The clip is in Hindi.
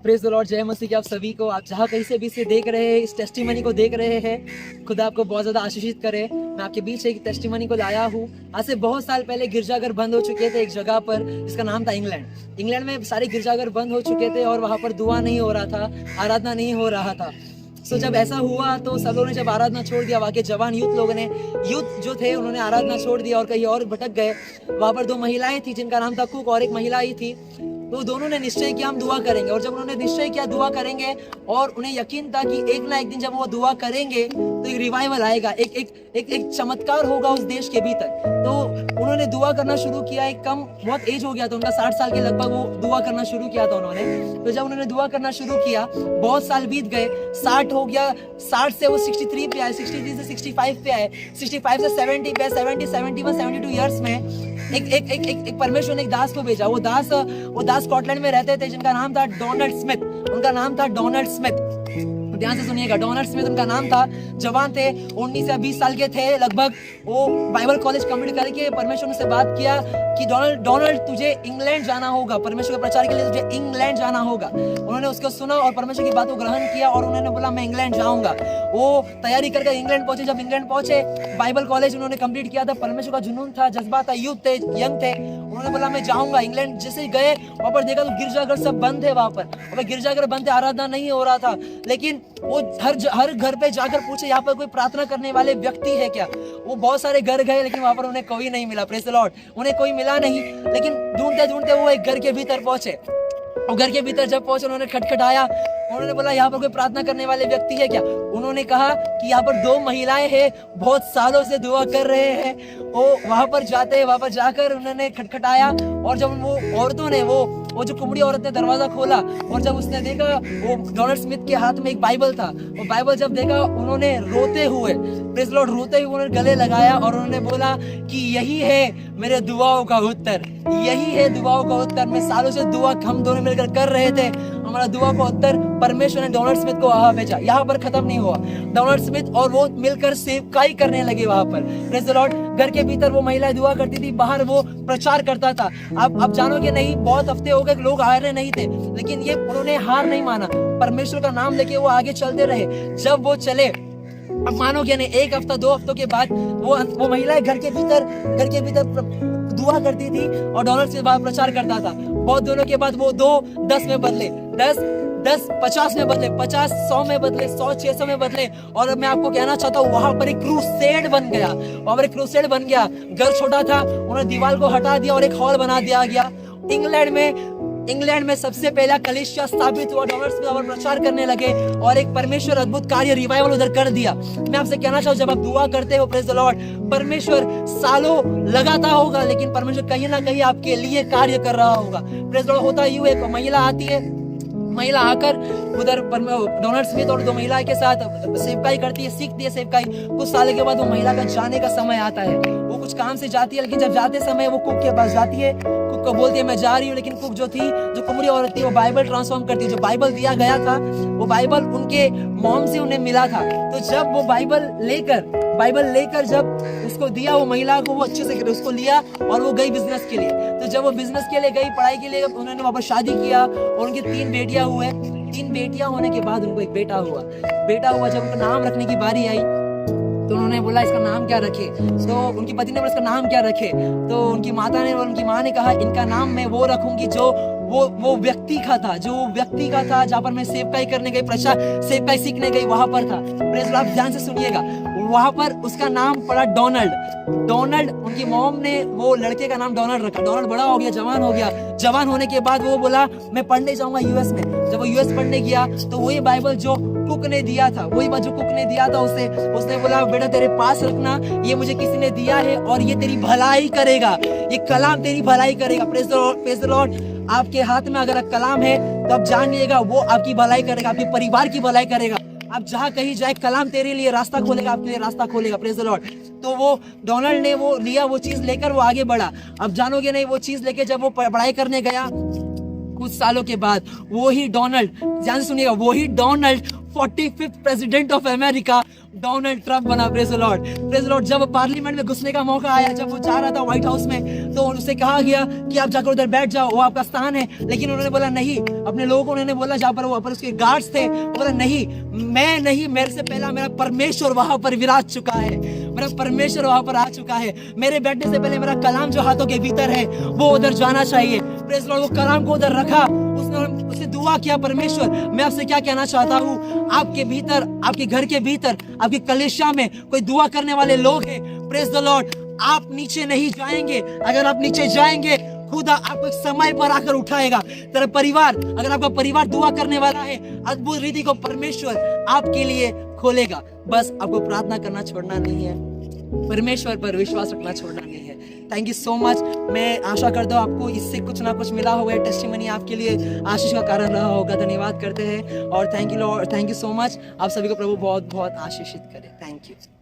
प्रेज द लॉर्ड, जय मसीह की आप सभी को। आप जहाँ कहीं से भी इसे देख रहे हैं, इस टेस्टिमनी को देख रहे हैं, खुदा आपको बहुत ज़्यादा आशीषित करे। मैं आपके बीच एक टेस्टिमनी को लाया हूँ। आज से बहुत साल पहले गिरजाघर बंद हो चुके थे एक जगह पर, जिसका नाम था इंग्लैंड। इंग्लैंड में सारे गिरजाघर बंद हो चुके थे और वहाँ पर दुआ नहीं हो रहा था, आराधना नहीं हो रहा था। सो जब ऐसा हुआ तो सब लोगों ने जब आराधना छोड़ दिया, वहाँ के जवान यूथ लोगों ने, यूथ जो थे उन्होंने आराधना छोड़ दिया और कहीं और भटक गए। वहाँ पर दो महिलाएं थी जिनका नाम था कुक और एक महिला ही थी। तो दोनों ने निश्चय किया हम दुआ करेंगे, और जब उन्होंने निश्चय किया दुआ करेंगे और उन्हें यकीन था कि एक ना एक दिन जब वो दुआ करेंगे तो एक रिवाइवल आएगा, एक चमत्कार होगा उस देश के भीतर। तो उन्होंने दुआ करना शुरू किया। एक कम बहुत एज हो गया था उनका, 60 साल के लगभग वो दुआ करना शुरू किया था उन्होंने। तो जब उन्होंने दुआ करना शुरू किया, बहुत साल बीत गए, 60 हो गया, 60 से वो 63 पे आए, 63 से 65 पे आए, 65 से 70 पे, 70, 71, 72 ईयर्स में एक परमेश्वर ने एक दास को भेजा। वो दास स्कॉटलैंड में रहते थे जिनका नाम था डोनाल्ड स्मिथ। उनका नाम था डोनाल्ड स्मिथ। ध्यान से सुनिएगा, डोनाल्ड स्मिथ उनका नाम था। जवान थे, 19 या 20 साल के थे लगभग। वो बाइबल कॉलेज कंप्लीट करके परमेश्वर से बात किया कि डोनाल्ड तुझे इंग्लैंड जाना होगा, परमेश्वर के प्रचार के लिए तुझे इंग्लैंड जाना होगा। उन्होंने उसको सुना और परमेश्वर की बात को ग्रहण किया और उन्होंने बोला मैं इंग्लैंड जाऊंगा। वो तैयारी करके इंग्लैंड पहुंचे। जब इंग्लैंड पहुंचे, बाइबल कॉलेज उन्होंने कंप्लीट किया था। परमेश्वर का जुनून था, जज्बा था, यूथ थे, यंग थे। उन्होंने बोला मैं जाऊंगा इंग्लैंड। जैसे ही गए वहां पर देखा तो गिरजाघर सब बंद थे। वहां पर गिरजाघर बंद थे, आराधना नहीं हो रहा था। लेकिन वो हर घर पे जाकर पूछे यहाँ पर कोई प्रार्थना करने वाले व्यक्ति है क्या। वो बहुत सारे घर गए लेकिन वहां पर उन्हें कोई नहीं मिला। प्रेज़ द लॉर्ड, उन्हें कोई मिला नहीं। लेकिन ढूंढते ढूंढते वो एक घर के भीतर पहुंचे। और घर के भीतर जब पहुंचे, उन्होंने खटखटाया। उन्होंने बोला यहाँ पर कोई प्रार्थना करने वाले व्यक्ति है क्या। उन्होंने कहा कि यहाँ पर दो महिलाएं हैं, बहुत सालों से दुआ कर रहे हैं। वो वहां पर जाकर उन्होंने खटखटाया और जब वो औरतों ने वो जो कुमड़ी औरत ने दरवाजा खोला और जब उसने देखा वो डोनाल्ड स्मिथ के हाथ में एक बाइबल था। वो बाइबल जब देखा, उन्होंने रोते हुए, प्रेज़ लॉर्ड, रोते हुए उन्होंने गले लगाया और उन्होंने बोला कि यही है मेरे दुआओं का उत्तर, यही है दुआओं का उत्तर। मैं सालों से दुआ हम दोनों मिलकर कर रहे थे, हमारा दुआ का उत्तर परमेश्वर ने डोनाल्ड स्मिथ को वहां भेजा। यहाँ पर खत्म नहीं हुआ। डोनाल्ड स्मिथ और वो मिलकर सेवकाई करने लगे वहां पर। प्रेज़ द लॉर्ड, घर के भीतर वो महिलाएं दुआ करती थी, बाहर वो प्रचार करता था। आप जानोगे नहीं, बहुत हफ्ते हो गए लोग आ रहे नहीं थे, लेकिन ये उन्होंने हार नहीं माना। परमेश्वर का नाम लेके वो आगे चलते रहे। जब वो चले, अब मानोगे नहीं, एक हफ्ता 2 हफ्तों के बाद वो महिलाएं घर के भीतर दुआ करती थी और डोनाल्ड से बाहर प्रचार करता था। बहुत दिनों के बाद वो 2 10 में बदले, 10 50 में बदले, 50 100 में बदले, 100 600 में बदले। और मैं आपको कहना चाहता हूँ वहां पर एक क्रूसेड बन गया। वहां पर एक क्रूसेड बन गया। घर छोटा था, उन्होंने दीवार को हटा दिया और एक हॉल बना दिया गया। इंग्लैंड में सबसे पहला कलीसिया स्थापित हुआ। डोनाल्ड स्मिथ और प्रचार करने लगे और एक परमेश्वर अद्भुत कार्य, रिवाइवल उधर कर दिया। मैं आपसे कहना चाहूँ, जब आप दुआ करते हो, प्रेज़ द लॉर्ड, परमेश्वर सालों लगाता होगा लेकिन परमेश्वर कहीं ना कहीं आपके लिए कार्य कर रहा होगा। प्रेज़ द लॉर्ड, होता यूं, एक महिला आती है, महिला आकर उधर डोनाल्ड स्मिथ और 2 महिला के साथ सेवकाई करती है, सीखती है सेवकाई। कुछ साल के बाद वो महिला का जाने का समय आता है। वो कुछ काम से जाती है, लेकिन जब जाते समय वो कुक के पास जाती है। कुक को बोलती है मैं जा रही हूँ, लेकिन कुक जो कुमरी औरत थी, वो बाइबल ट्रांसफॉर्म करती है। जो बाइबल दिया गया था, वो बाइबल उनके मॉम से उन्हें मिला था। तो जब वो बाइबल लेकर जब उसको दिया वो महिला को, वो अच्छे से उसको लिया और वो गई बिजनेस के लिए। तो जब वो बिजनेस के लिए गई, पढ़ाई के लिए, उन्होंने वहां पर शादी किया और उनकी 3 बेटियां हुए। 3 बेटियां होने के बाद उनको एक बेटा हुआ। जब उनका नाम रखने की बारी आई तो उन्होंने बोला इसका नाम क्या रखे। तो उनकी पति ने बोला इसका नाम क्या रखे। तो उनकी माँ ने कहा इनका नाम मैं वो रखूंगी जो वो व्यक्ति का था जहाँ पर मैं सेवकाई करने गई, सेवकाई सीखने गई, वहां पर था। प्रेज़ लॉर्ड, आप ध्यान से सुनिएगा, वहां पर उसका नाम पड़ा डोनाल्ड। उनकी मॉम ने वो लड़के का नाम डोनाल्ड रखा। डोनाल्ड बड़ा हो गया, जवान हो गया। जवान होने के बाद वो बोला मैं पढ़ने जाऊंगा यूएस में। जब वो यूएस पढ़ने गया तो वही बाइबल जो कुक ने दिया था, उसने बोला बेटा तेरे पास रखना, ये मुझे किसी ने दिया है और ये तेरी भलाई करेगा, ये कलाम तेरी भलाई करेगा। प्रेज़ द लॉर्ड, आपके हाथ में अगर कलाम है तो आप जान लीजिएगा वो आपकी भलाई करेगा, आपके परिवार की भलाई करेगा। आप जहाँ कहीं जाए, कलाम तेरे लिए रास्ता खोलेगा, आपके लिए रास्ता खोलेगा। Praise the Lord. तो वो डोनाल्ड ने वो लिया, वो चीज लेकर वो आगे बढ़ा। अब जानोगे नहीं, वो चीज लेके जब वो पढ़ाई करने गया, कुछ सालों के बाद वही डोनाल्ड, ध्यान से सुनिएगा, वही Donald 45th president of America Donald Trump बना। Praise the lord, praise the lord. जब पार्लियामेंट में घुसने का मौका आया, जब वो जा रहा था व्हाइट हाउस में, तो उसे कहा गया कि आप जाकर उधर बैठ जाओ, वो आपका स्थान है। लेकिन उन्होंने बोला नहीं, अपने लोगों को उन्होंने बोला, जहाँ पर वो पर उसके गार्ड्स थे, बोला नहीं, मैं नहीं, मेरे से पहला मेरा परमेश्वर वहां पर विराज चुका है, मेरा परमेश्वर वहां पर आ चुका है। मेरे बैठने से पहले मेरा कलाम जो हाथों के भीतर है वो उधर जाना चाहिए। Praise the Lord. वो कलाम को उधर रखा, उसने दुआ किया, परमेश्वर मैं आपसे क्या कहना चाहता हूँ, आपके भीतर, आपके घर के भीतर, आपकी कलीसिया में कोई दुआ करने वाले लोग हैं। Praise the Lord. आप नीचे नहीं जाएंगे, अगर आप नीचे जाएंगे खुदा आपको एक समय पर आकर उठाएगा। तेरा परिवार, अगर आपका परिवार दुआ करने वाला है, अद्भुत रीति को परमेश्वर आपके लिए खोलेगा। बस आपको प्रार्थना करना छोड़ना नहीं है, परमेश्वर पर विश्वास रखना छोड़ना नहीं है। Thank you so much. मैं आशा करता हूँ आपको इससे कुछ ना कुछ मिला होगा, टेस्टिमनी आपके लिए आशीष का कारण रहा होगा। धन्यवाद करते हैं और thank you Lord, thank you so much. आप सभी को प्रभु बहुत बहुत आशीषित करे। Thank you.